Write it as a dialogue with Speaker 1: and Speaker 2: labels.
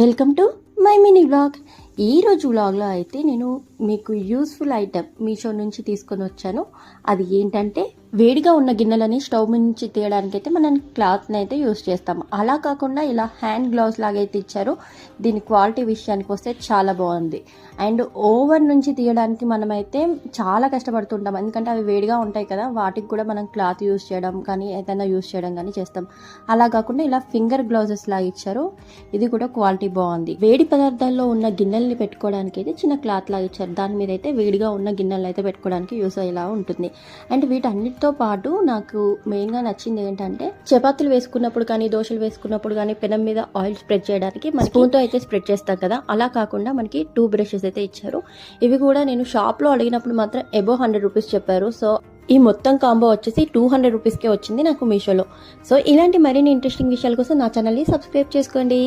Speaker 1: Welcome to my mini vlog. ఈరోజు వ్లాగ్లో అయితే నేను మీకు యూస్ఫుల్ ఐటమ్ మీషో నుంచి తీసుకొని వచ్చాను. అది ఏంటంటే వేడిగా ఉన్న గిన్నెలని స్టవ్ నుంచి తీయడానికి అయితే మనం క్లాత్ని అయితే యూస్ చేస్తాము. అలా కాకుండా ఇలా హ్యాండ్ గ్లౌస్ లాగా అయితే ఇచ్చారు. దీని క్వాలిటీ విషయానికి వస్తే చాలా బాగుంది. అండ్ ఓవెన్ నుంచి తీయడానికి మనమైతే చాలా కష్టపడుతుంటాం, ఎందుకంటే అవి వేడిగా ఉంటాయి కదా, వాటికి కూడా మనం క్లాత్ యూస్ చేయడం కానీ ఏదైనా యూస్ చేయడం కానీ చేస్తాం. అలా కాకుండా ఇలా ఫింగర్ గ్లౌజెస్ లాగా ఇచ్చారు. ఇది కూడా క్వాలిటీ బాగుంది. వేడి పదార్థాల్లో ఉన్న గిన్నెల్ని పెట్టుకోవడానికి అయితే చిన్న క్లాత్ లాగా ఇచ్చారు. దాని మీద అయితే వేడిగా ఉన్న గిన్నెలు అయితే పెట్టుకోవడానికి యూస్ అయ్యేలా ఉంటుంది. అండ్ వీటన్నిటితో పాటు నాకు మెయిన్గా నచ్చింది ఏంటంటే చపాతీలు వేసుకున్నప్పుడు కానీ దోశలు వేసుకున్నప్పుడు కానీ పెనం మీద ఆయిల్ స్ప్రెడ్ చేయడానికి మన స్పూన్తో అయితే స్ప్రెడ్ చేస్తాం కదా, అలా కాకుండా మనకి 2 బ్రషెస్ అయితే ఇచ్చారు. ఇవి కూడా నేను షాప్లో అడిగినప్పుడు మాత్రం అబోవ్ 100 రూపీస్ చెప్పారు. సో ఈ మొత్తం కాంబో వచ్చేసి 200 రూపీస్కే వచ్చింది నాకు మీషోలో. సో ఇలాంటి మరిన్ని ఇంట్రెస్టింగ్ విషయాల కోసం నా ఛానల్ని సబ్స్క్రైబ్ చేసుకోండి.